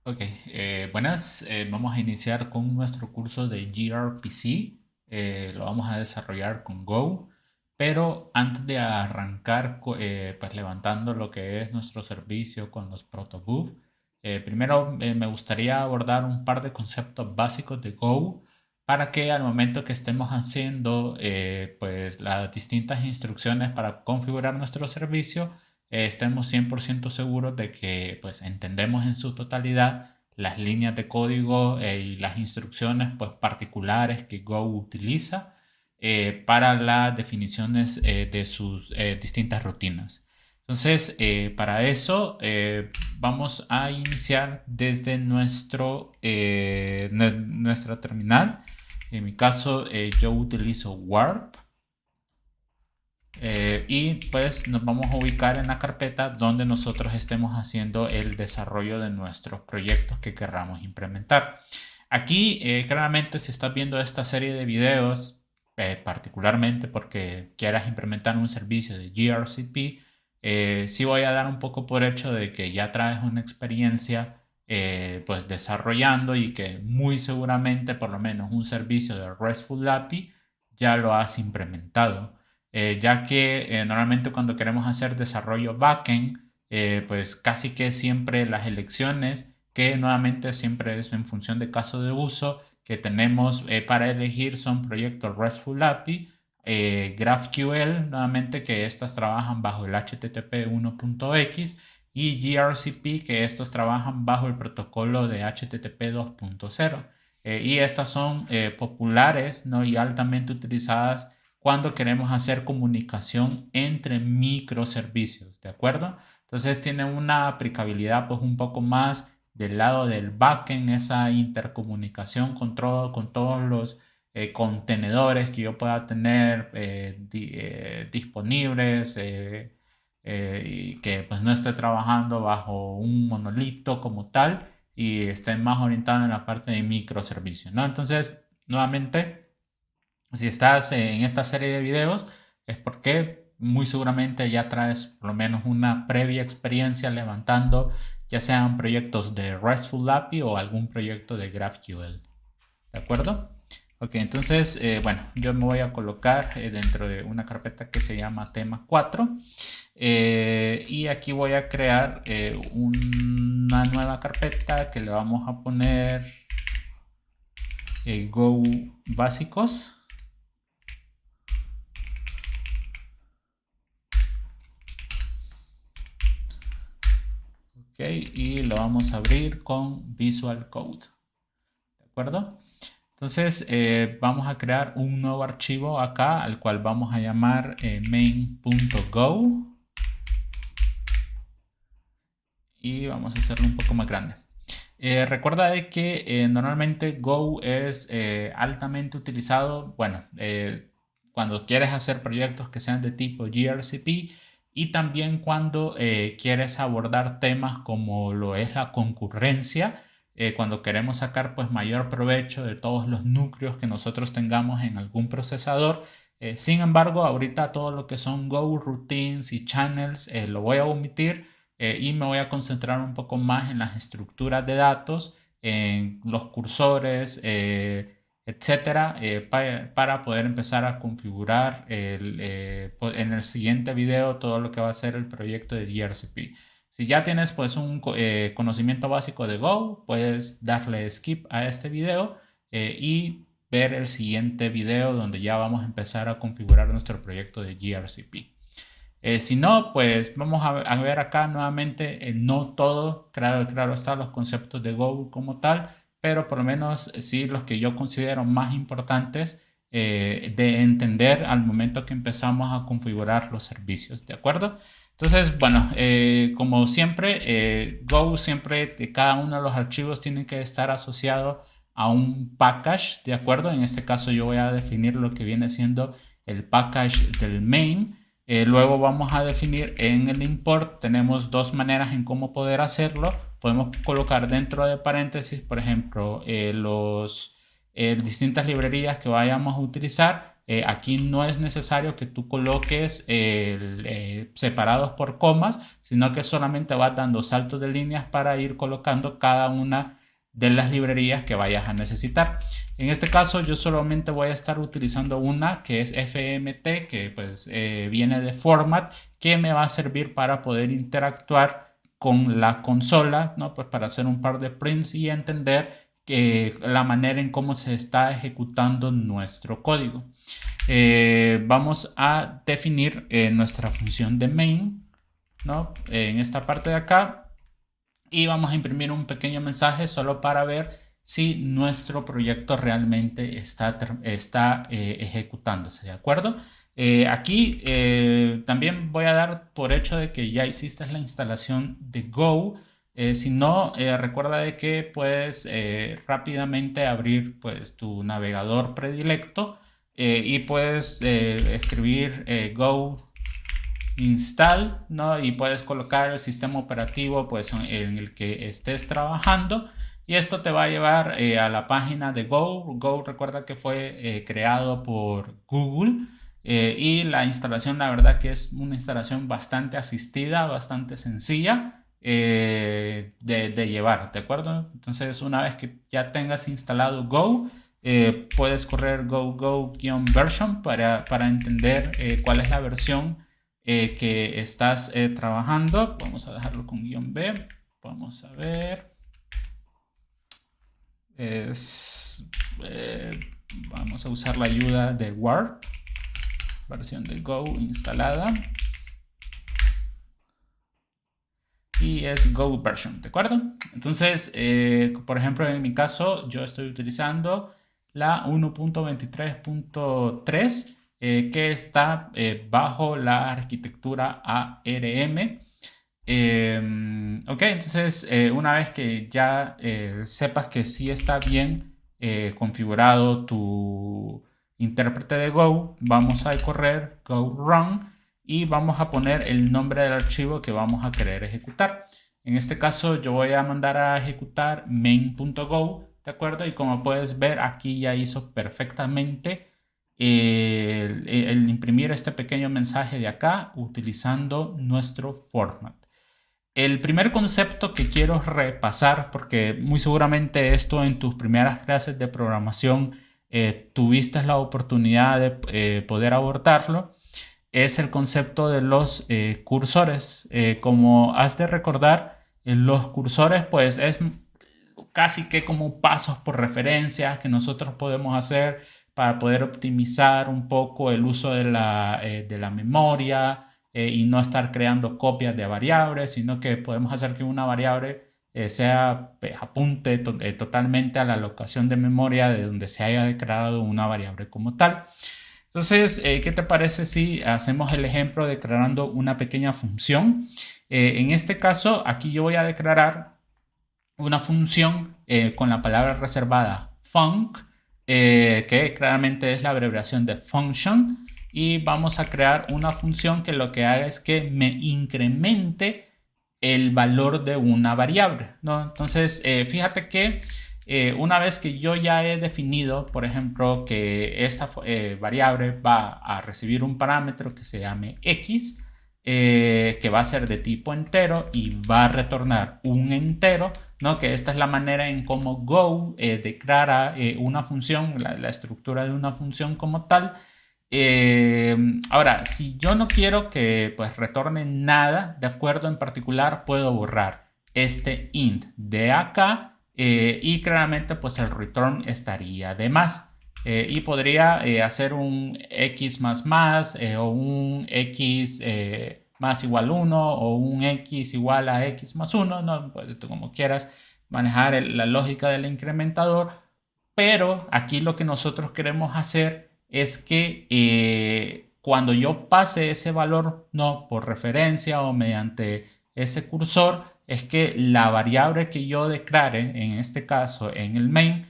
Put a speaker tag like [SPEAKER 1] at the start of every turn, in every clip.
[SPEAKER 1] Ok, buenas. Vamos a iniciar con nuestro curso de gRPC. Lo vamos a desarrollar con Go, pero antes de arrancar, pues levantando lo que es nuestro servicio con los protobuf, primero me gustaría abordar un par de conceptos básicos de Go para que al momento que estemos haciendo pues las distintas instrucciones para configurar nuestro servicio, estemos 100% seguros de que pues entendemos en su totalidad las líneas de código y las instrucciones pues particulares que Go utiliza para las definiciones de sus distintas rutinas. Entonces, para eso vamos a iniciar desde nuestra terminal. En mi caso, yo utilizo Warp. Y pues nos vamos a ubicar en la carpeta donde nosotros estemos haciendo el desarrollo de nuestros proyectos que querramos implementar. Aquí claramente si estás viendo esta serie de videos, particularmente porque quieras implementar un servicio de gRCP, sí voy a dar un poco por hecho de que ya traes una experiencia pues desarrollando y que muy seguramente por lo menos un servicio de RESTful API ya lo has implementado, ya que normalmente cuando queremos hacer desarrollo backend, pues casi que siempre las elecciones, que nuevamente siempre es en función de caso de uso, que tenemos para elegir son proyectos RESTful API, GraphQL, nuevamente que estas trabajan bajo el HTTP 1.x y gRCP, que estos trabajan bajo el protocolo de HTTP 2.0. Y estas son populares, ¿no? Y altamente utilizadas cuando queremos hacer comunicación entre microservicios, ¿de acuerdo? Entonces tiene una aplicabilidad pues un poco más del lado del backend, esa intercomunicación con todos los contenedores que yo pueda tener disponibles y que pues no esté trabajando bajo un monolito como tal y esté más orientado en la parte de microservicios, ¿no? Entonces, nuevamente, si estás en esta serie de videos es porque muy seguramente ya traes por lo menos una previa experiencia levantando ya sean proyectos de RESTful API o algún proyecto de GraphQL. ¿De acuerdo? Ok, entonces, bueno, yo me voy a colocar dentro de una carpeta que se llama tema 4 y aquí voy a crear una nueva carpeta que le vamos a poner Go básicos. Y lo vamos a abrir con Visual Code. ¿De acuerdo? Entonces vamos a crear un nuevo archivo acá al cual vamos a llamar main.go y vamos a hacerlo un poco más grande. Recuerda de que normalmente Go es altamente utilizado, bueno, cuando quieres hacer proyectos que sean de tipo gRCP y también cuando quieres abordar temas como lo es la concurrencia, cuando queremos sacar pues mayor provecho de todos los núcleos que nosotros tengamos en algún procesador. Sin embargo, ahorita todo lo que son Go routines y channels lo voy a omitir y me voy a concentrar un poco más en las estructuras de datos, en los cursores, etcétera, para poder empezar a configurar en el siguiente video todo lo que va a ser el proyecto de gRCP. Si ya tienes pues un conocimiento básico de Go, puedes darle skip a este video y ver el siguiente video donde ya vamos a empezar a configurar nuestro proyecto de gRCP. Si no, pues vamos a ver acá nuevamente, no todo, claro está, los conceptos de Go como tal, pero por lo menos sí los que yo considero más importantes de entender al momento que empezamos a configurar los servicios, ¿de acuerdo? Entonces, bueno, como siempre, Go siempre, cada uno de los archivos tiene que estar asociado a un package, ¿de acuerdo? En este caso yo voy a definir lo que viene siendo el package del main. Luego vamos a definir en el import, tenemos dos maneras en cómo poder hacerlo. Podemos colocar dentro de paréntesis, por ejemplo, distintas librerías que vayamos a utilizar aquí no es necesario que tú coloques separados por comas, sino que solamente vas dando saltos de líneas para ir colocando cada una de las librerías que vayas a necesitar. En este caso yo solamente voy a estar utilizando una que es FMT, que pues viene de format, que me va a servir para poder interactuar con la consola, ¿no? Pues para hacer un par de prints y entender la manera en cómo se está ejecutando nuestro código. Vamos a definir nuestra función de main, ¿no? En esta parte de acá, y vamos a imprimir un pequeño mensaje solo para ver si nuestro proyecto realmente está ejecutándose, ¿de acuerdo? Aquí también voy a dar por hecho de que ya hiciste la instalación de Go. Si no, recuerda de que puedes rápidamente abrir pues, tu navegador predilecto y puedes escribir Go install, ¿no? Y puedes colocar el sistema operativo pues, en el que estés trabajando. Y esto te va a llevar a la página de Go. Go, recuerda que fue creado por Google. Y la instalación, la verdad que es una instalación bastante asistida, bastante sencilla de llevar, ¿de acuerdo? Entonces, una vez que ya tengas instalado Go, puedes correr go-version para entender cuál es la versión que estás trabajando. Vamos a dejarlo con -b. Vamos a ver. Vamos a usar la ayuda de Warp, versión de Go instalada, y es Go version, ¿de acuerdo? Entonces, por ejemplo, en mi caso, yo estoy utilizando la 1.23.3 que está bajo la arquitectura ARM. Ok, entonces una vez que ya sepas que sí está bien configurado tu intérprete de Go, vamos a correr go run y vamos a poner el nombre del archivo que vamos a querer ejecutar. En este caso yo voy a mandar a ejecutar main.go, ¿de acuerdo? Y como puedes ver, aquí ya hizo perfectamente el imprimir este pequeño mensaje de acá utilizando nuestro format. El primer concepto que quiero repasar, porque muy seguramente esto en tus primeras clases de programación tuviste la oportunidad de poder abordarlo, es el concepto de los cursores. Como has de recordar, los cursores pues es casi que como pasos por referencias que nosotros podemos hacer para poder optimizar un poco el uso de la memoria y no estar creando copias de variables, sino que podemos hacer que una variable apunte totalmente a la locación de memoria de donde se haya declarado una variable como tal. Entonces, ¿qué te parece si hacemos el ejemplo declarando una pequeña función? En este caso, aquí yo voy a declarar una función con la palabra reservada func, que claramente es la abreviación de function, y vamos a crear una función que lo que haga es que me incremente el valor de una variable, ¿no? Entonces, fíjate que una vez que yo ya he definido, por ejemplo, que esta variable va a recibir un parámetro que se llame x, que va a ser de tipo entero y va a retornar un entero, ¿no? Que esta es la manera en cómo Go declara una función, la estructura de una función como tal. Ahora, si yo no quiero que pues retorne nada, de acuerdo, en particular puedo borrar este int de acá y claramente pues el return estaría de más. Y podría hacer un x o un x más igual 1 o un x igual a x más 1, ¿no? Pues tú como quieras manejar la lógica del incrementador, pero aquí lo que nosotros queremos hacer es que cuando yo pase ese valor, no por referencia o mediante ese cursor, es que la variable que yo declare, en este caso en el main,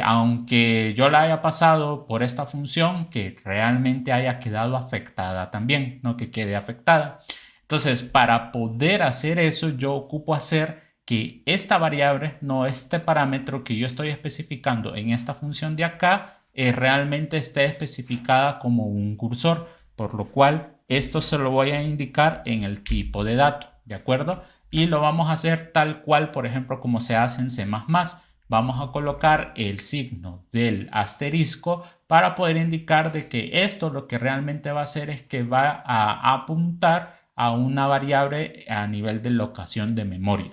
[SPEAKER 1] aunque yo la haya pasado por esta función, que realmente haya quedado afectada también, no que quede afectada. Entonces, para poder hacer eso, yo ocupo hacer que esta variable, no este parámetro que yo estoy especificando en esta función de acá, realmente esté especificada como un cursor, por lo cual esto se lo voy a indicar en el tipo de dato, ¿de acuerdo? Y lo vamos a hacer tal cual, por ejemplo, como se hace en C++. Vamos a colocar el signo del asterisco para poder indicar de que esto lo que realmente va a hacer es que va a apuntar a una variable a nivel de locación de memoria.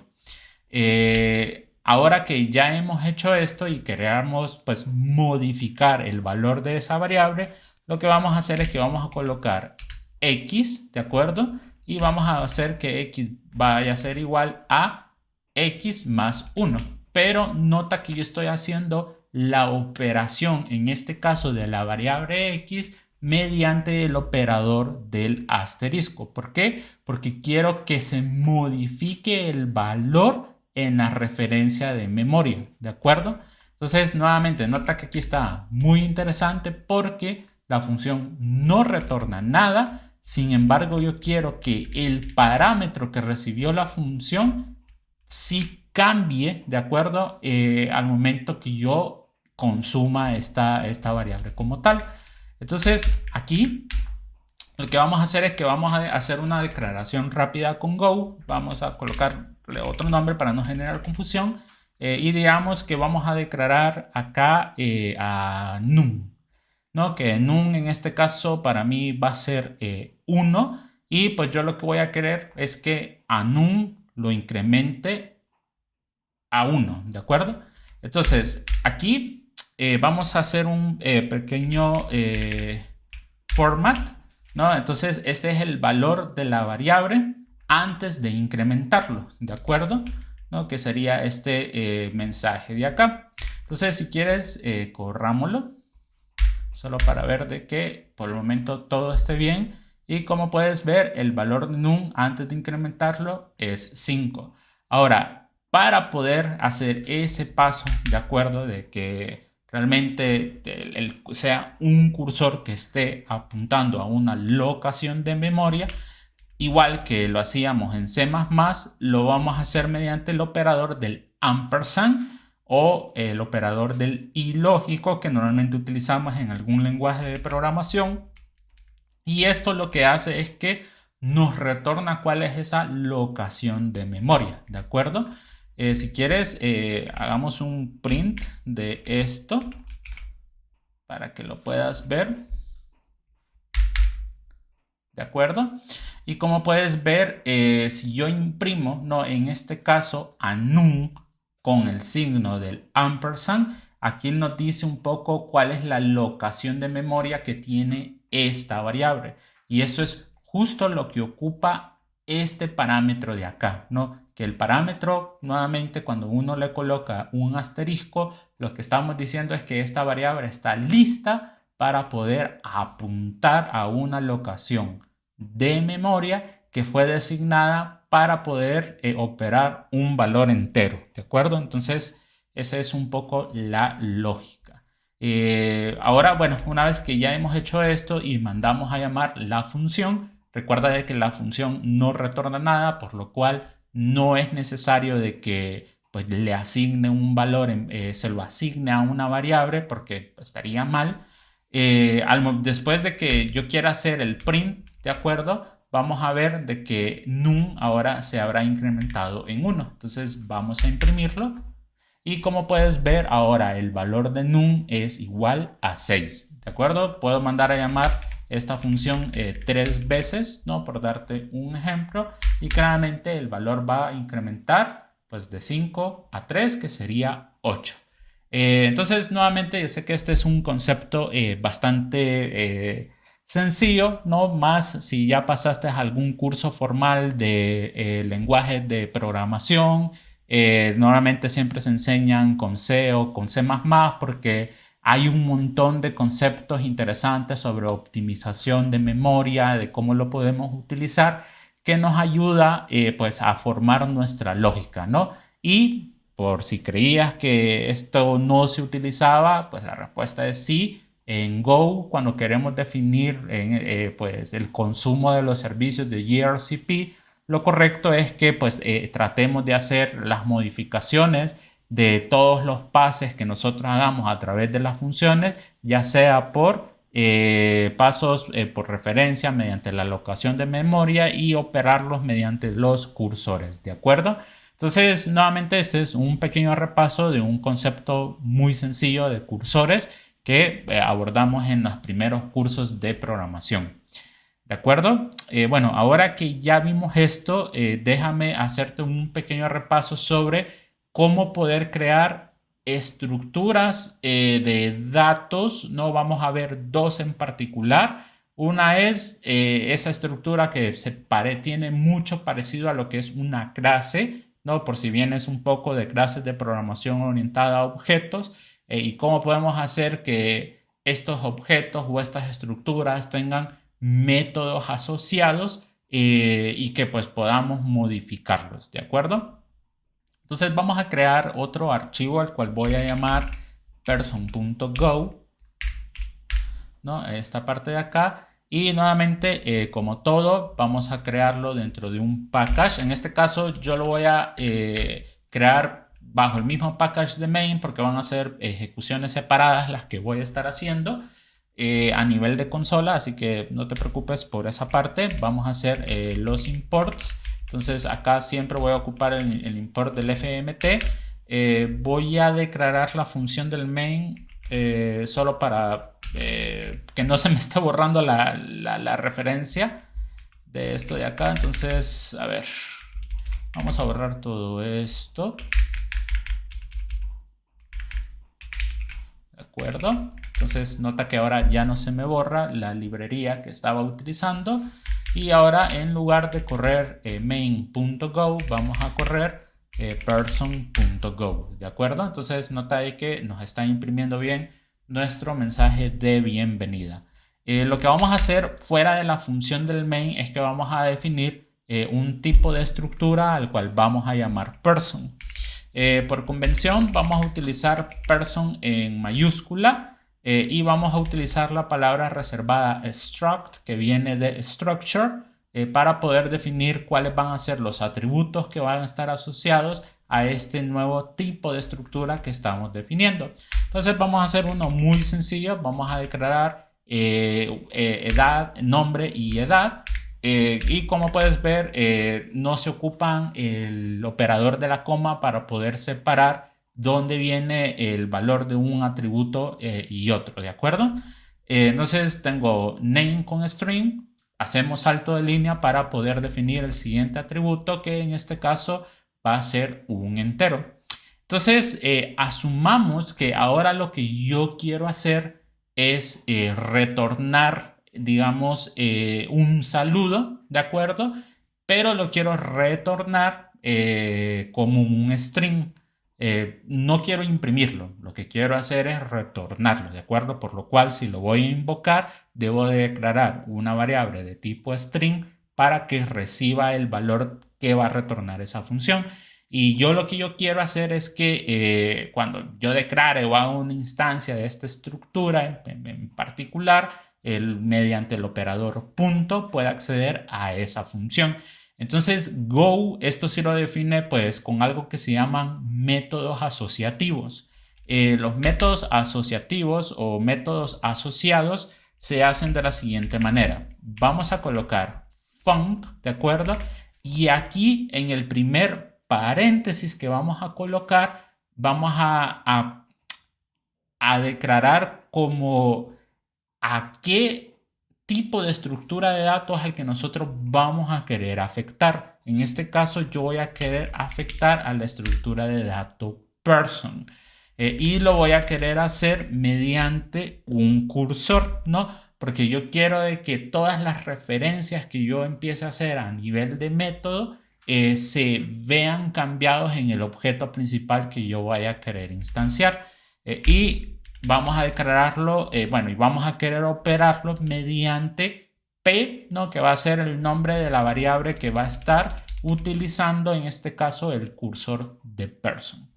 [SPEAKER 1] Ahora que ya hemos hecho esto y queremos pues modificar el valor de esa variable, lo que vamos a hacer es que vamos a colocar x, ¿de acuerdo? Y vamos a hacer que x vaya a ser igual a x más 1. Pero nota que yo estoy haciendo la operación, en este caso de la variable x, mediante el operador del asterisco. ¿Por qué? Porque quiero que se modifique el valor en la referencia de memoria, ¿de acuerdo? Entonces, nuevamente, nota que aquí está muy interesante porque la función no retorna nada. Sin embargo, yo quiero que el parámetro que recibió la función sí cambie, ¿de acuerdo? Al momento que yo consuma esta variable como tal. Entonces, aquí lo que vamos a hacer es que vamos a hacer una declaración rápida con Go. Vamos a colocarle otro nombre para no generar confusión. Y digamos que vamos a declarar acá a num, ¿no? Que num en este caso para mí va a ser 1. Y pues yo lo que voy a querer es que a num lo incremente a 1, ¿de acuerdo? Entonces, aquí vamos a hacer un pequeño format, ¿no? Entonces, este es el valor de la variable antes de incrementarlo, ¿de acuerdo? ¿No? Que sería este mensaje de acá. Entonces, si quieres, corrámoslo, solo para ver de que por el momento todo esté bien. Y como puedes ver, el valor de num antes de incrementarlo es 5. Ahora, para poder hacer ese paso, de acuerdo, de que realmente sea un cursor que esté apuntando a una locación de memoria, igual que lo hacíamos en C++, lo vamos a hacer mediante el operador del ampersand o el operador del ilógico que normalmente utilizamos en algún lenguaje de programación. Y esto lo que hace es que nos retorna cuál es esa locación de memoria, ¿de acuerdo? Si quieres, hagamos un print de esto para que lo puedas ver. ¿De acuerdo? Y como puedes ver, si yo imprimo, no, en este caso, a num con el signo del ampersand, aquí nos dice un poco cuál es la locación de memoria que tiene esta variable. Y eso es justo lo que ocupa este parámetro de acá, ¿no? Que el parámetro, nuevamente, cuando uno le coloca un asterisco, lo que estamos diciendo es que esta variable está lista para poder apuntar a una locación de memoria que fue designada para poder operar un valor entero, ¿de acuerdo? Entonces, esa es un poco la lógica. Ahora, bueno, una vez que ya hemos hecho esto y mandamos a llamar la función, recuerda de que la función no retorna nada, por lo cual no es necesario de que pues, le asigne un valor, se lo asigne a una variable porque estaría mal. Después de que yo quiera hacer el print, ¿de acuerdo? Vamos a ver de que num ahora se habrá incrementado en 1. Entonces vamos a imprimirlo. Y como puedes ver ahora el valor de num es igual a 6. ¿De acuerdo? Puedo mandar a llamar esta función 3 veces, ¿no? Por darte un ejemplo. Y claramente el valor va a incrementar pues de 5 a 3, que sería 8. Entonces, nuevamente, yo sé que este es un concepto bastante sencillo, ¿no? Más si ya pasaste algún curso formal de lenguaje de programación. Normalmente siempre se enseñan con C o con C++ porque hay un montón de conceptos interesantes sobre optimización de memoria, de cómo lo podemos utilizar, que nos ayuda pues a formar nuestra lógica, ¿no? Y por si creías que esto no se utilizaba, pues la respuesta es sí. En Go, cuando queremos definir pues el consumo de los servicios de gRCP, lo correcto es que pues tratemos de hacer las modificaciones de todos los pases que nosotros hagamos a través de las funciones, ya sea por pasos por referencia mediante la alocación de memoria y operarlos mediante los cursores, ¿de acuerdo? Entonces, nuevamente, este es un pequeño repaso de un concepto muy sencillo de cursores que abordamos en los primeros cursos de programación. ¿De acuerdo? Bueno, ahora que ya vimos esto, déjame hacerte un pequeño repaso sobre cómo poder crear estructuras de datos. No vamos a ver dos en particular. Una es esa estructura que tiene mucho parecido a lo que es una clase, ¿no? Por si bien es un poco de clases de programación orientada a objetos, y cómo podemos hacer que estos objetos o estas estructuras tengan métodos asociados y que pues podamos modificarlos, ¿de acuerdo? Entonces vamos a crear otro archivo al cual voy a llamar person.go, ¿no? Esta parte de acá. Y nuevamente, como todo, vamos a crearlo dentro de un package. En este caso yo lo voy a crear bajo el mismo package de main porque van a ser ejecuciones separadas las que voy a estar haciendo a nivel de consola, así que no te preocupes por esa parte. Vamos a hacer los imports. Entonces acá siempre voy a ocupar el import del FMT. Voy a declarar la función del main solo para que no se me esté borrando la referencia de esto de acá. Entonces, a ver, vamos a borrar todo esto. ¿De acuerdo? Entonces nota que ahora ya no se me borra la librería que estaba utilizando. Y ahora en lugar de correr main.go, vamos a correr person.go. ¿De acuerdo? Entonces nota ahí que nos está imprimiendo bien nuestro mensaje de bienvenida. Lo que vamos a hacer fuera de la función del main es que vamos a definir un tipo de estructura al cual vamos a llamar person. Por convención vamos a utilizar person en mayúscula y vamos a utilizar la palabra reservada struct, que viene de structure, para poder definir cuáles van a ser los atributos que van a estar asociados a este nuevo tipo de estructura que estamos definiendo. Entonces vamos a hacer uno muy sencillo. Vamos a declarar edad, nombre y edad. Y como puedes ver, no se ocupan el operador de la coma para poder separar dónde viene el valor de un atributo y otro, ¿de acuerdo? Entonces tengo name con string, hacemos salto de línea para poder definir el siguiente atributo, que en este caso va a ser un entero. Entonces asumamos que ahora lo que yo quiero hacer es retornar, digamos, un saludo, ¿de acuerdo? Pero lo quiero retornar como un string. No quiero imprimirlo, lo que quiero hacer es retornarlo, ¿de acuerdo? Por lo cual, si lo voy a invocar, debo de declarar una variable de tipo string para que reciba el valor que va a retornar esa función. Y yo lo que yo quiero hacer es que cuando yo declare o haga una instancia de esta estructura en particular, mediante el operador punto pueda acceder a esa función. Entonces Go, esto sí lo define pues con algo que se llaman métodos asociativos. Los métodos asociativos o métodos asociados se hacen de la siguiente manera. Vamos a colocar func, ¿de acuerdo? Y aquí en el primer paréntesis que vamos a colocar, vamos a declarar como a qué tipo de estructura de datos al que nosotros vamos a querer afectar. En este caso yo voy a querer afectar a la estructura de dato person y lo voy a querer hacer mediante un cursor, ¿no? Porque yo quiero de que todas las referencias que yo empiece a hacer a nivel de método se vean cambiados en el objeto principal que yo vaya a querer instanciar y vamos a declararlo, y vamos a querer operarlo mediante P, ¿no? Que va a ser el nombre de la variable que va a estar utilizando en este caso el cursor de person.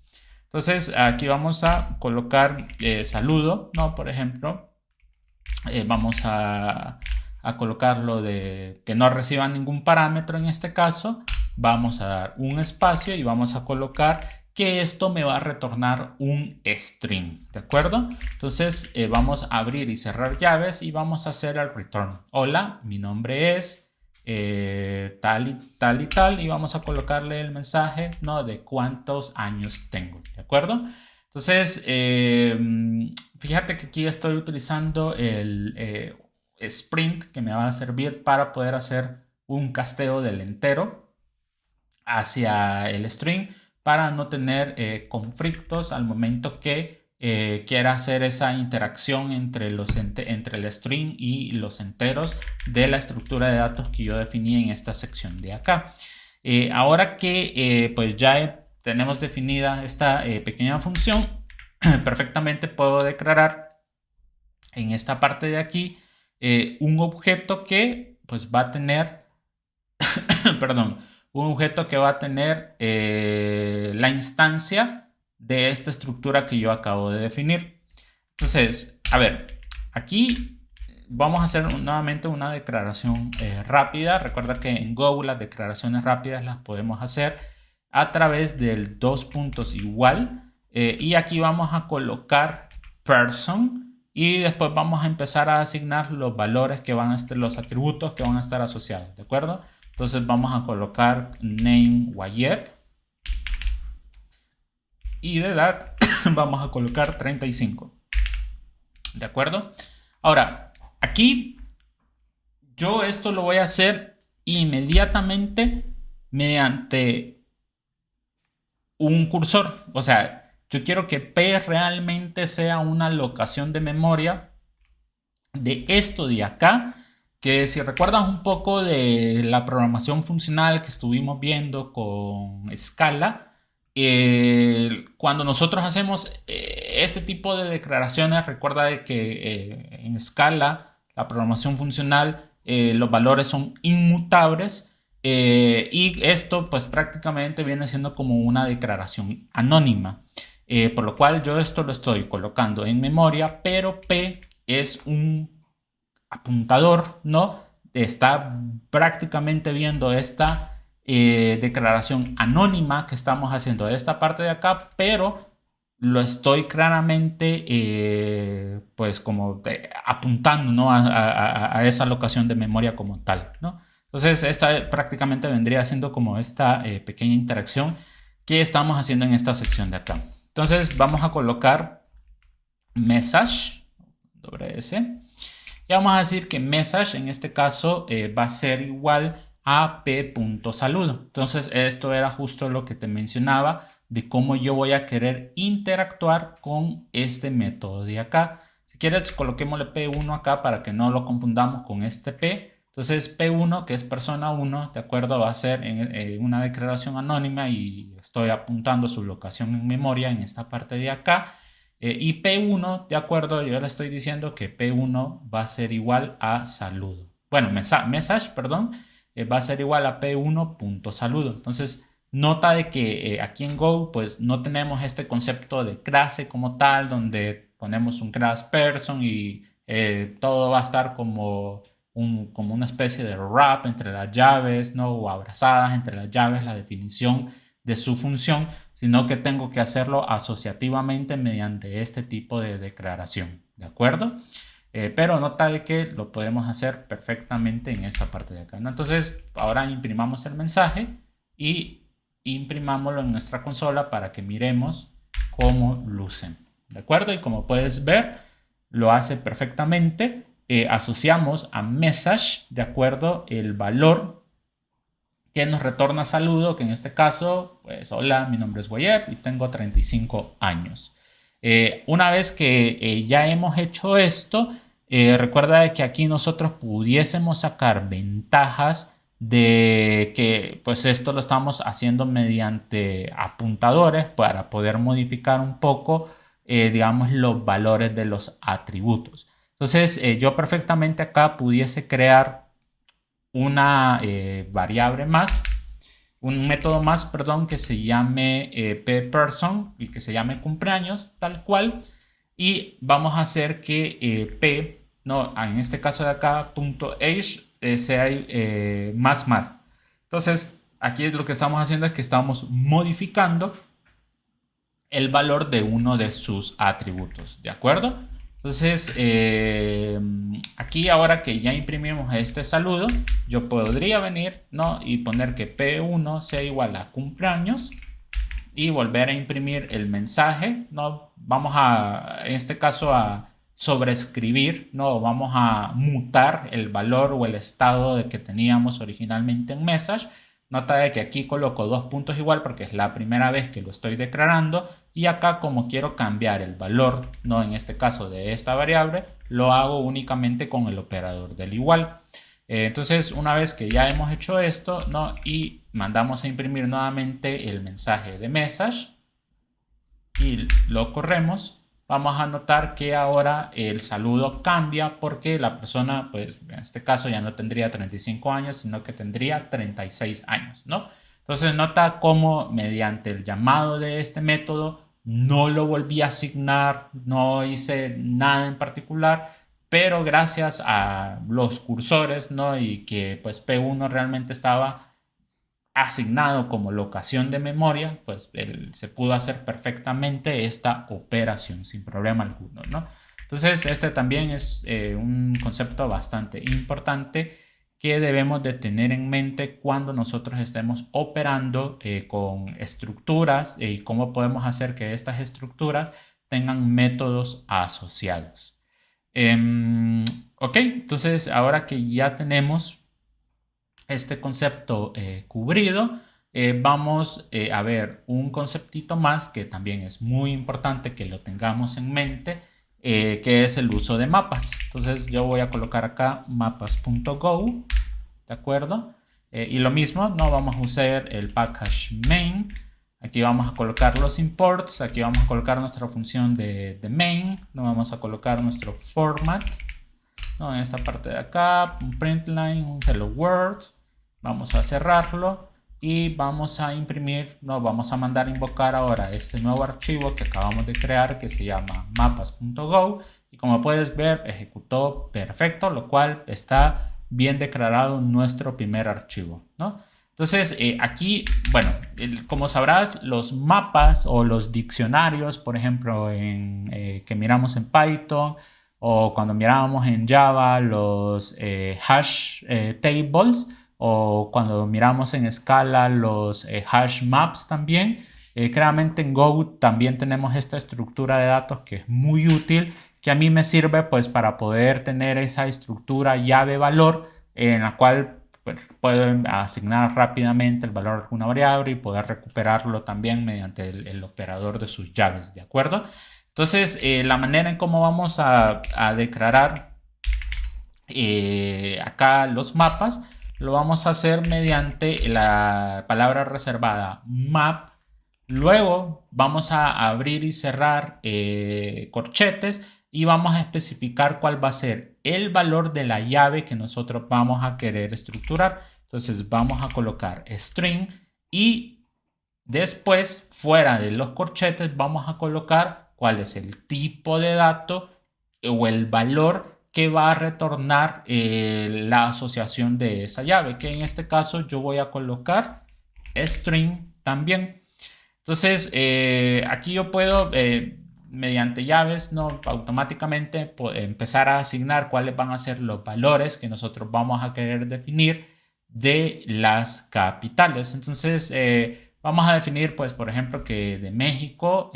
[SPEAKER 1] Entonces aquí vamos a colocar saludo, ¿no? Por ejemplo, vamos a colocarlo de que no reciba ningún parámetro en este caso. Vamos a dar un espacio y vamos a colocar que esto me va a retornar un string, ¿de acuerdo? Entonces vamos a abrir y cerrar llaves y vamos a hacer el return. Hola, mi nombre es tal y tal y tal, y vamos a colocarle el mensaje, ¿no?, de cuántos años tengo, ¿de acuerdo? Entonces, fíjate que aquí estoy utilizando el sprint, que me va a servir para poder hacer un casteo del entero hacia el string, para no tener conflictos al momento que quiera hacer esa interacción entre el string y los enteros de la estructura de datos que yo definí en esta sección de acá. Ahora que pues ya tenemos definida esta pequeña función, perfectamente puedo declarar en esta parte de aquí un objeto que pues va a tener perdón, un objeto que va a tener la instancia de esta estructura que yo acabo de definir. Entonces, a ver, aquí vamos a hacer nuevamente una declaración rápida. Recuerda que en Go las declaraciones rápidas las podemos hacer a través del dos puntos igual, y aquí vamos a colocar person y después vamos a empezar a asignar los valores que van a estar, los atributos que van a estar asociados, ¿de acuerdo? Entonces vamos a colocar name Wayeb y de edad vamos a colocar 35. ¿De acuerdo? Ahora, aquí yo esto lo voy a hacer inmediatamente mediante un cursor. O sea, yo quiero que P realmente sea una locación de memoria de esto de acá, que si recuerdas un poco de la programación funcional que estuvimos viendo con Scala, cuando nosotros hacemos este tipo de declaraciones, recuerda de que en Scala, la programación funcional, los valores son inmutables, y esto pues prácticamente viene siendo como una declaración anónima, por lo cual yo esto lo estoy colocando en memoria, pero P es un apuntador, ¿no? Está prácticamente viendo esta declaración anónima que estamos haciendo de esta parte de acá, pero lo estoy claramente pues como apuntando, ¿no?, a esa locación de memoria como tal, ¿no? Entonces esta prácticamente vendría siendo como esta pequeña interacción que estamos haciendo en esta sección de acá. Entonces vamos a colocar message, S, y vamos a decir que message en este caso va a ser igual a p.saludo. Entonces esto era justo lo que te mencionaba de cómo yo voy a querer interactuar con este método de acá. Si quieres, coloquémosle p1 acá para que no lo confundamos con este p. Entonces p1, que es persona 1, de acuerdo, va a ser en una declaración anónima y estoy apuntando su locación en memoria en esta parte de acá. Y P1, de acuerdo, yo le estoy diciendo que P1 va a ser igual a saludo. Bueno, message, perdón, va a ser igual a P1.saludo. Entonces, nota de que aquí en Go, pues no tenemos este concepto de clase como tal, donde ponemos un class person y todo va a estar como una especie de wrap entre las llaves, ¿no? O abrazadas entre las llaves, la definición de su función, sino que tengo que hacerlo asociativamente mediante este tipo de declaración, ¿de acuerdo? Pero nota de que lo podemos hacer perfectamente en esta parte de acá, ¿no? Entonces, ahora imprimamos el mensaje y imprimámoslo en nuestra consola para que miremos cómo lucen, ¿de acuerdo? Y como puedes ver, lo hace perfectamente. Asociamos a message, ¿de acuerdo?, el valor que nos retorna saludo, que en este caso, pues hola, mi nombre es Wayeb y tengo 35 años. Una vez que ya hemos hecho esto, recuerda que aquí nosotros pudiésemos sacar ventajas de que pues esto lo estamos haciendo mediante apuntadores para poder modificar un poco, digamos, los valores de los atributos. Entonces, yo perfectamente acá pudiese crear una variable más, un método más, perdón, que se llame pPerson y que se llame cumpleaños, tal cual. Y vamos a hacer que p, no, en este caso de acá, .age sea más. Entonces, aquí lo que estamos haciendo es que estamos modificando el valor de uno de sus atributos, ¿de acuerdo? Entonces, aquí ahora que ya imprimimos este saludo, yo podría venir, ¿no? Y poner que P1 sea igual a cumpleaños y volver a imprimir el mensaje, ¿no? Vamos a, en este caso, a sobreescribir, ¿no? Vamos a mutar el valor o el estado de que teníamos originalmente en message. Nota de que aquí coloco 2 puntos igual porque es la primera vez que lo estoy declarando, y acá, como quiero cambiar el valor, no en este caso de esta variable, lo hago únicamente con el operador del igual. Entonces, una vez que ya hemos hecho esto, ¿no? Y mandamos a imprimir nuevamente el mensaje de message y lo corremos, vamos a notar que ahora el saludo cambia porque la persona, pues en este caso ya no tendría 35 años, sino que tendría 36 años, ¿no? Entonces nota cómo mediante el llamado de este método no lo volví a asignar, no hice nada en particular, pero gracias a los cursores, ¿no? Y que pues P1 realmente estaba asignado como locación de memoria, pues se pudo hacer perfectamente esta operación sin problema alguno, ¿no? Entonces, este también es un concepto bastante importante que debemos de tener en mente cuando nosotros estemos operando con estructuras y cómo podemos hacer que estas estructuras tengan métodos asociados. Ok, entonces ahora que ya tenemos este concepto cubrido, vamos a ver un conceptito más que también es muy importante que lo tengamos en mente, que es el uso de mapas. Entonces yo voy a colocar acá mapas.go, ¿de acuerdo? Y lo mismo, no vamos a usar el package main. Aquí vamos a colocar los imports, aquí vamos a colocar nuestra función de main, no vamos a colocar nuestro format, ¿no? En esta parte de acá, un println, un hello world, vamos a cerrarlo y vamos a imprimir, no, vamos a mandar a invocar ahora este nuevo archivo que acabamos de crear que se llama mapas.go, y como puedes ver ejecutó perfecto, lo cual está bien declarado nuestro primer archivo, ¿no? Entonces aquí, bueno, como sabrás, los mapas o los diccionarios, por ejemplo, que miramos en Python, o cuando mirábamos en Java los hash tables, o cuando miramos en Scala los hash maps también. Claramente en Go también tenemos esta estructura de datos que es muy útil, que a mí me sirve pues para poder tener esa estructura llave-valor en la cual pues, puedo asignar rápidamente el valor de alguna variable y poder recuperarlo también mediante el operador de sus llaves, ¿de acuerdo? Entonces, la manera en cómo vamos a declarar acá los mapas, lo vamos a hacer mediante la palabra reservada map. Luego vamos a abrir y cerrar corchetes y vamos a especificar cuál va a ser el valor de la llave que nosotros vamos a querer estructurar. Entonces vamos a colocar string y después fuera de los corchetes vamos a colocar cuál es el tipo de dato o el valor que va a retornar la asociación de esa llave, que en este caso yo voy a colocar string también. Entonces aquí yo puedo mediante llaves, ¿no? Automáticamente empezar a asignar cuáles van a ser los valores que nosotros vamos a querer definir de las capitales. Entonces vamos a definir, pues, por ejemplo, que de México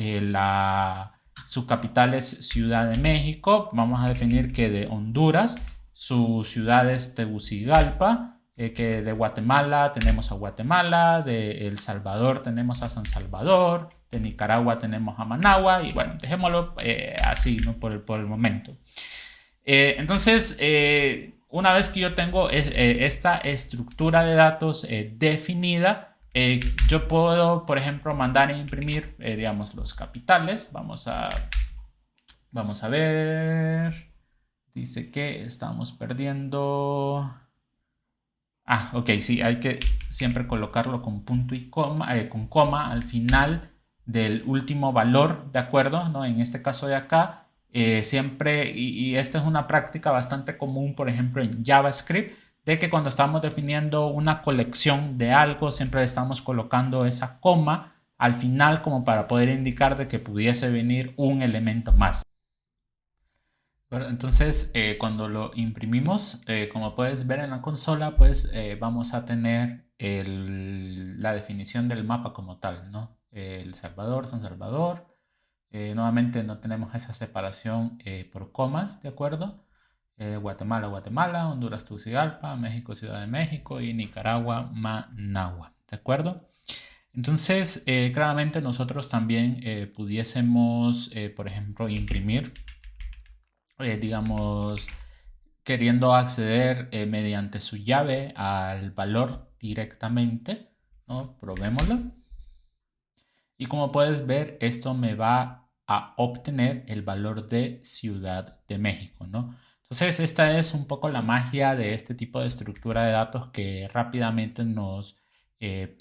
[SPEAKER 1] su capital es Ciudad de México. Vamos a definir que de Honduras su ciudad es Tegucigalpa. Que de Guatemala tenemos a Guatemala, de El Salvador tenemos a San Salvador, de Nicaragua tenemos a Managua, y bueno, dejémoslo así, ¿no? por el momento. Entonces, una vez que yo tengo esta estructura de datos definida, yo puedo, por ejemplo, mandar a imprimir, digamos, los capitales. Vamos a ver. Dice que estamos perdiendo. Ok, sí, hay que siempre colocarlo con punto y coma, con coma al final del último valor, ¿de acuerdo? ¿No? En este caso de acá, siempre, y esta es una práctica bastante común, por ejemplo, en JavaScript, de que cuando estamos definiendo una colección de algo, siempre estamos colocando esa coma al final como para poder indicar de que pudiese venir un elemento más. Bueno, entonces, cuando lo imprimimos, como puedes ver en la consola, pues vamos a tener la definición del mapa como tal, ¿no? El Salvador, San Salvador. Nuevamente no tenemos esa separación por comas, ¿de acuerdo? Guatemala, Guatemala, Honduras, Tegucigalpa, México, Ciudad de México y Nicaragua, Managua, ¿de acuerdo? Entonces, claramente nosotros también pudiésemos, por ejemplo, imprimir, digamos, queriendo acceder mediante su llave al valor directamente, ¿no? Probémoslo. Y como puedes ver, esto me va a obtener el valor de Ciudad de México, ¿no? Entonces, esta es un poco la magia de este tipo de estructura de datos que rápidamente nos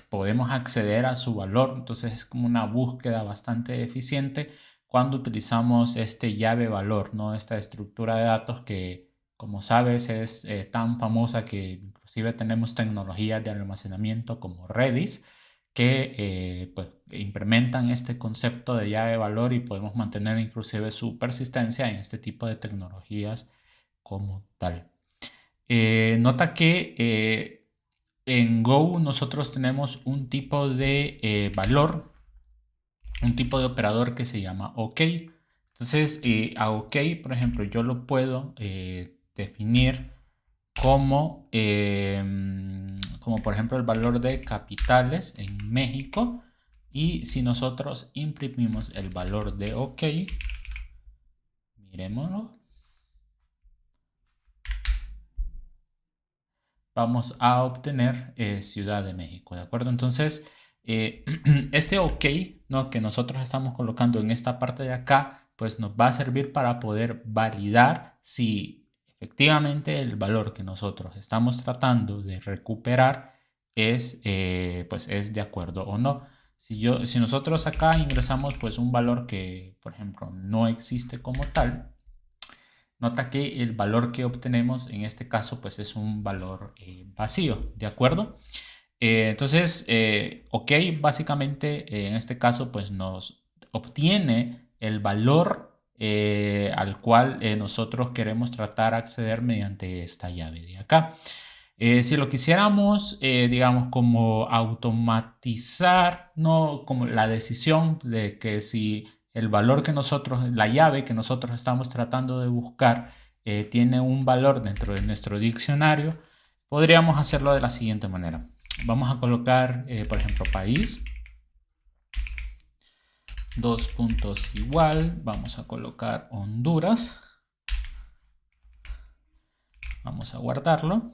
[SPEAKER 1] podemos acceder a su valor. Entonces, es como una búsqueda bastante eficiente cuando utilizamos este llave valor, ¿no? Esta estructura de datos que, como sabes, es tan famosa que inclusive tenemos tecnologías de almacenamiento como Redis que pues, implementan este concepto de llave de valor y podemos mantener inclusive su persistencia en este tipo de tecnologías como tal. Nota que en Go nosotros tenemos un tipo de valor, un tipo de operador que se llama OK. Entonces, a OK, por ejemplo, yo lo puedo definir como, como por ejemplo el valor de capitales en México. Y si nosotros imprimimos el valor de OK, miremoslo, vamos a obtener Ciudad de México, ¿de acuerdo? Entonces, este OK, ¿no?, que nosotros estamos colocando en esta parte de acá, pues nos va a servir para poder validar si efectivamente el valor que nosotros estamos tratando de recuperar es, pues es de acuerdo o no. Si nosotros acá ingresamos pues un valor que, por ejemplo, no existe como tal, nota que el valor que obtenemos en este caso pues es un valor vacío, ¿de acuerdo? Entonces, OK, básicamente en este caso pues nos obtiene el valor al cual nosotros queremos tratar de acceder mediante esta llave de acá. Si lo quisiéramos, digamos, como automatizar, no como la decisión de que si el valor que nosotros, la llave que nosotros estamos tratando de buscar tiene un valor dentro de nuestro diccionario, podríamos hacerlo de la siguiente manera. Vamos a colocar, por ejemplo, país, dos puntos igual, vamos a colocar Honduras, vamos a guardarlo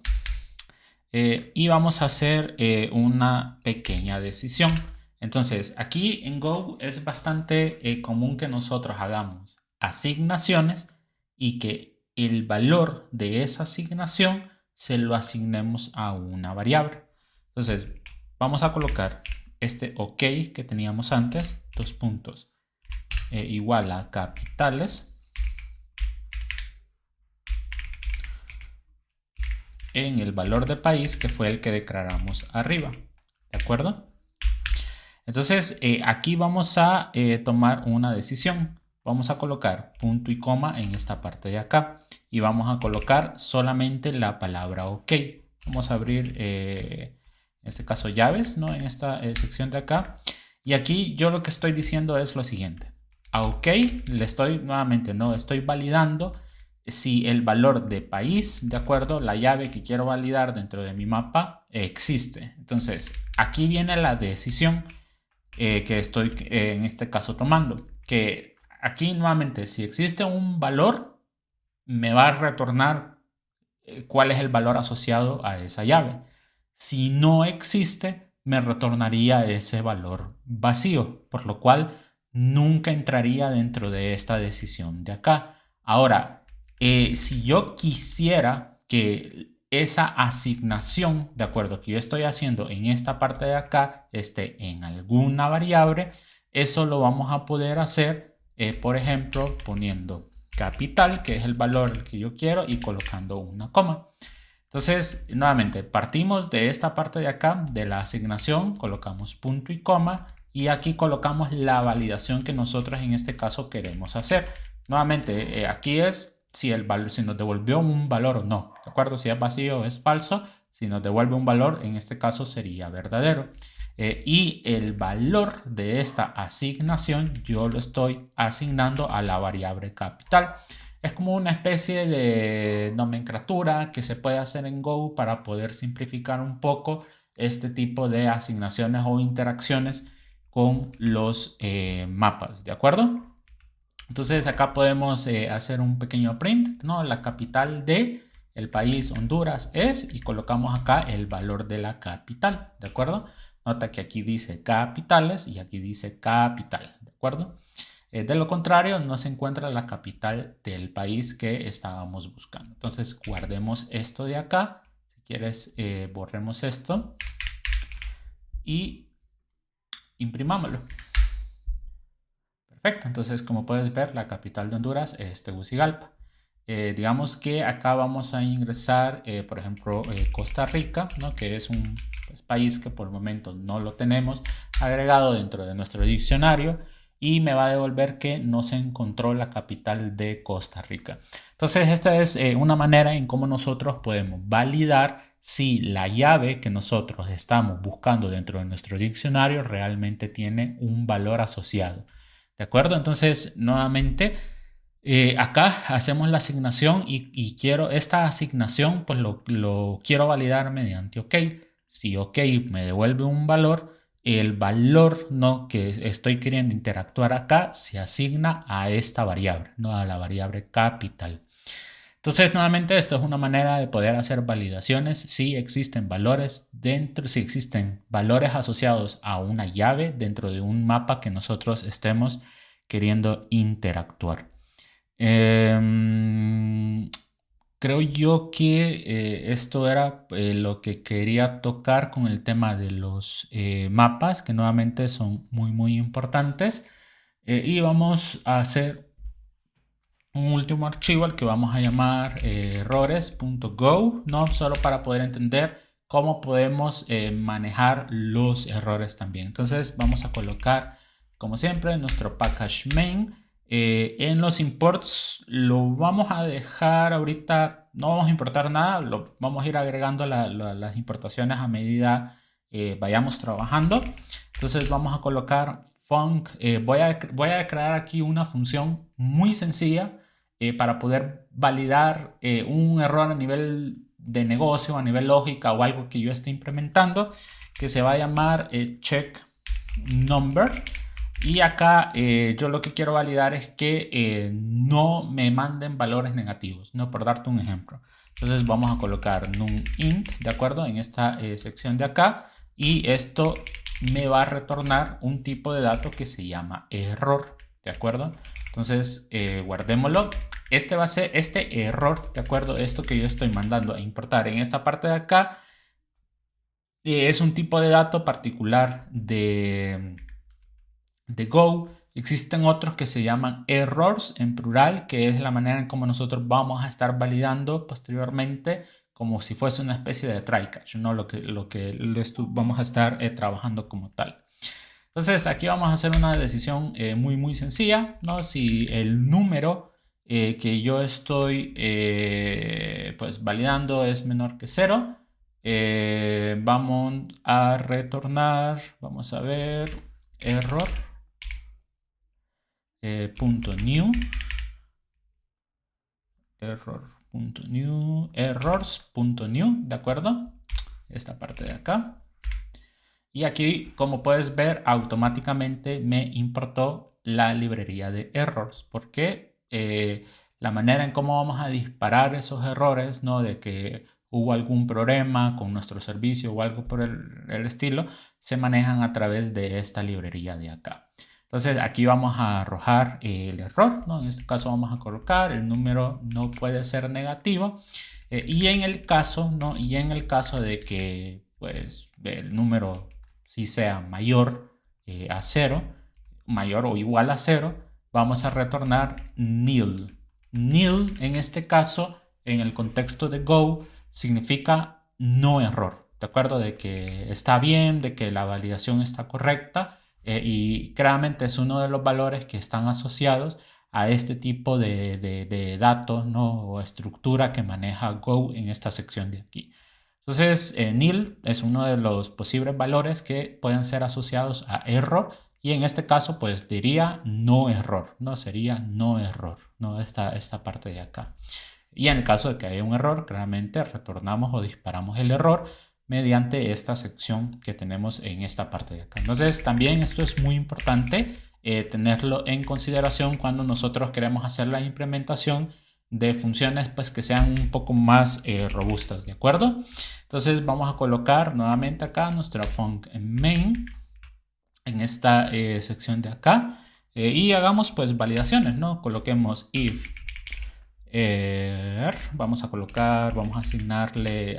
[SPEAKER 1] y vamos a hacer una pequeña decisión. Entonces, aquí en Go es bastante común que nosotros hagamos asignaciones y que el valor de esa asignación se lo asignemos a una variable. Entonces, vamos a colocar este OK que teníamos antes, dos puntos, igual a capitales, en el valor de país que fue el que declaramos arriba, ¿de acuerdo? Entonces, aquí vamos a tomar una decisión. Vamos a colocar punto y coma en esta parte de acá y vamos a colocar solamente la palabra OK. Vamos a abrir, en este caso, llaves, ¿no?, en esta sección de acá. Y aquí yo lo que estoy diciendo es lo siguiente. A OK le estoy nuevamente, no estoy validando si el valor de país, de acuerdo, la llave que quiero validar dentro de mi mapa existe. Entonces, aquí viene la decisión que estoy en este caso tomando, que aquí nuevamente si existe un valor me va a retornar cuál es el valor asociado a esa llave. Si no existe, me retornaría ese valor vacío, por lo cual nunca entraría dentro de esta decisión de acá. Ahora, si yo quisiera que esa asignación, de acuerdo, que yo estoy haciendo en esta parte de acá, esté en alguna variable, eso lo vamos a poder hacer, por ejemplo, poniendo capital, que es el valor que yo quiero, y colocando una coma. Entonces, nuevamente, partimos de esta parte de acá, de la asignación, colocamos punto y coma, y aquí colocamos la validación que nosotros en este caso queremos hacer. Nuevamente, aquí es si el valor, si nos devolvió un valor o no, ¿de acuerdo? Si es vacío o es falso, si nos devuelve un valor, en este caso sería verdadero. Y el valor de esta asignación yo lo estoy asignando a la variable capital. Es como una especie de nomenclatura que se puede hacer en Go para poder simplificar un poco este tipo de asignaciones o interacciones con los mapas, ¿de acuerdo? Entonces acá podemos hacer un pequeño print, ¿no? La capital de el país Honduras es, y colocamos acá el valor de la capital, ¿de acuerdo? Nota que aquí dice capitales y aquí dice capital, ¿de acuerdo? De lo contrario, no se encuentra la capital del país que estábamos buscando. Entonces guardemos esto de acá. Si quieres, borremos esto y imprimámoslo. Perfecto, entonces como puedes ver, la capital de Honduras es Tegucigalpa. Digamos que acá vamos a ingresar, por ejemplo, Costa Rica, ¿no? Que es un país que por el momento no lo tenemos agregado dentro de nuestro diccionario, y me va a devolver que no se encontró la capital de Costa Rica. Entonces esta es una manera en cómo nosotros podemos validar si la llave que nosotros estamos buscando dentro de nuestro diccionario realmente tiene un valor asociado. ¿De acuerdo? Entonces, nuevamente, acá hacemos la asignación y quiero esta asignación, pues lo quiero validar mediante OK. Si OK me devuelve un valor, el valor, ¿no?, que estoy queriendo interactuar acá se asigna a esta variable, no a la variable capital. Entonces, nuevamente, esto es una manera de poder hacer validaciones si existen valores dentro, si existen valores asociados a una llave dentro de un mapa que nosotros estemos queriendo interactuar. Creo yo que esto era lo que quería tocar con el tema de los mapas, que nuevamente son muy importantes. Y vamos a hacer un último archivo al que vamos a llamar errores.go, ¿no? Solo para poder entender cómo podemos manejar los errores también. Entonces vamos a colocar, como siempre, nuestro package main. En los imports lo vamos a dejar ahorita, no vamos a importar nada, lo vamos a ir agregando las importaciones a medida vayamos trabajando. Entonces vamos a colocar func, voy a crear aquí una función muy sencilla para poder validar un error a nivel de negocio, a nivel lógica o algo que yo esté implementando, que se va a llamar check number. Y acá yo lo que quiero validar es que no me manden valores negativos, ¿no? Por darte un ejemplo. Entonces vamos a colocar num_int, ¿de acuerdo? En esta sección de acá, y esto me va a retornar un tipo de dato que se llama error, ¿de acuerdo? Entonces guardémoslo. Este va a ser este error, ¿de acuerdo? Esto que yo estoy mandando a importar en esta parte de acá es un tipo de dato particular de Go. Existen otros que se llaman errors en plural, que es la manera en cómo nosotros vamos a estar validando posteriormente, como si fuese una especie de try catch, ¿no? Lo que vamos a estar trabajando como tal. Entonces aquí vamos a hacer una decisión muy sencilla, ¿no? Si el número que yo estoy pues validando es menor que 0, vamos a retornar, vamos a ver, error .new errors.new, ¿de acuerdo? Esta parte de acá. Y aquí, como puedes ver, automáticamente me importó la librería de errors, porque la manera en cómo vamos a disparar esos errores, ¿no? De que hubo algún problema con nuestro servicio o algo por el estilo, se manejan a través de esta librería de acá. Entonces aquí vamos a arrojar el error, ¿no? En este caso vamos a colocar el número no puede ser negativo, y en el caso, ¿no? Y en el caso de que pues el número si sea mayor a 0, mayor o igual a 0, vamos a retornar nil. Nil en este caso, en el contexto de Go, significa no error, ¿de acuerdo? De que está bien, de que la validación está correcta, y claramente es uno de los valores que están asociados a este tipo de datos, ¿no? O estructura que maneja Go en esta sección de aquí. Entonces, nil es uno de los posibles valores que pueden ser asociados a error y en este caso, pues diría no error, no sería no error, no esta parte de acá. Y en el caso de que haya un error, claramente retornamos o disparamos el error mediante esta sección que tenemos en esta parte de acá. Entonces, también esto es muy importante tenerlo en consideración cuando nosotros queremos hacer la implementación de funciones pues que sean un poco más robustas, ¿de acuerdo? Entonces vamos a colocar nuevamente acá nuestra func main en esta sección de acá y hagamos pues validaciones, ¿no? Coloquemos if vamos a asignarle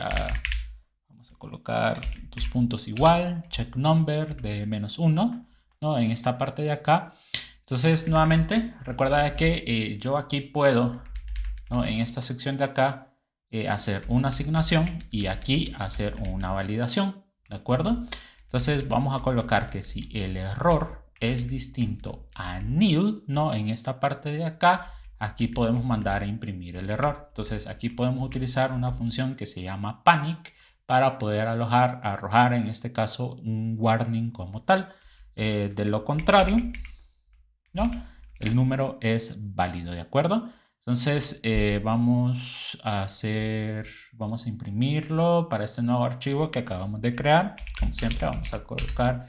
[SPEAKER 1] vamos a colocar tus puntos igual, check number de -1, ¿no? En esta parte de acá. Entonces nuevamente recuerda que yo aquí puedo, ¿no? En esta sección de acá hacer una asignación y aquí hacer una validación, ¿de acuerdo? Entonces vamos a colocar que si el error es distinto a nil, ¿no? En esta parte de acá, aquí podemos mandar a imprimir el error. Entonces aquí podemos utilizar una función que se llama panic para poder arrojar en este caso un warning como tal. De lo contrario, ¿no? El número es válido, ¿de acuerdo? Entonces vamos a imprimirlo para este nuevo archivo que acabamos de crear. Como siempre vamos a colocar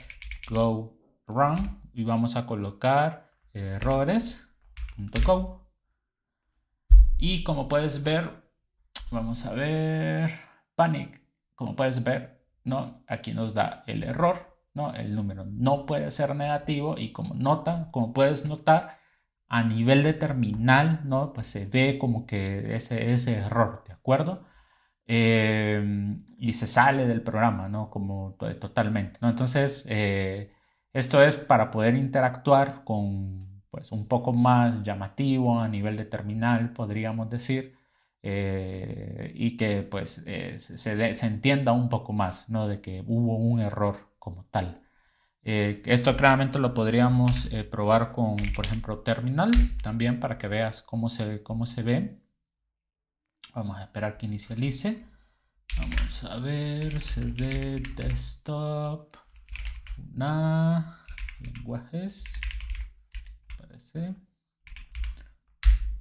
[SPEAKER 1] go run y vamos a colocar errores.go. Y como puedes ver, vamos a ver panic. Como puedes ver, ¿no? Aquí nos da el error, ¿no? El número no puede ser negativo y como puedes notar, a nivel de terminal, ¿no? Pues se ve como que ese error, ¿de acuerdo? Y se sale del programa, ¿no? Como totalmente, ¿no? Entonces, esto es para poder interactuar con, pues, un poco más llamativo a nivel de terminal, podríamos decir, y que, pues, se entienda un poco más, ¿no? De que hubo un error como tal. Esto claramente lo podríamos probar con, por ejemplo, terminal también para que veas cómo se ve. Vamos a esperar que inicialice. Vamos a ver, cd desktop, lenguajes, parece.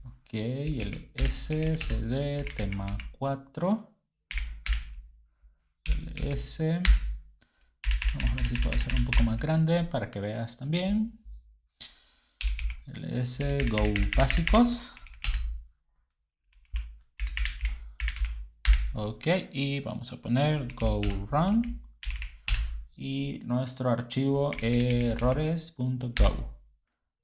[SPEAKER 1] Ok, ls, cd, tema 4, ls. Vamos a ver si puedo hacer un poco más grande para que veas también. ls go básicos. Ok, y vamos a poner go run y nuestro archivo errores.go.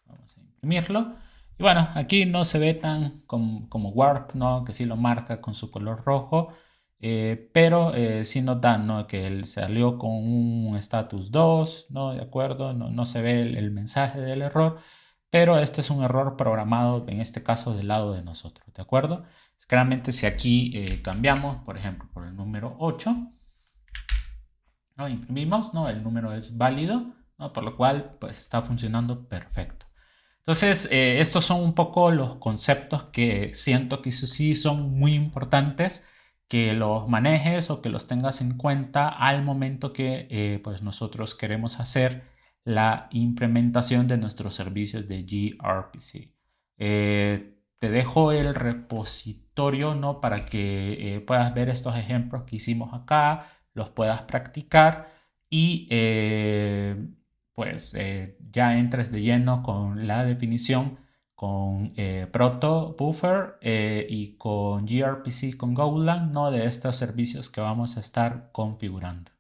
[SPEAKER 1] Vamos a imprimirlo. Y bueno, aquí no se ve tan como warp, ¿no? Que sí lo marca con su color rojo. Pero sí nos dan, ¿no? Que él salió con un status 2, ¿no? De acuerdo, no se ve el mensaje del error, pero este es un error programado, en este caso del lado de nosotros, ¿de acuerdo? Claramente si aquí cambiamos, por ejemplo, por el número 8, ¿no? Imprimimos, ¿no? El número es válido, ¿no? Por lo cual pues está funcionando perfecto. Entonces, estos son un poco los conceptos que siento que sí son muy importantes que los manejes o que los tengas en cuenta al momento que pues nosotros queremos hacer la implementación de nuestros servicios de gRPC. Te dejo el repositorio, ¿no? Para que puedas ver estos ejemplos que hicimos acá, los puedas practicar y pues ya entres de lleno con la definición con Proto Buffer y con gRPC con Golang, ¿no? De estos servicios que vamos a estar configurando.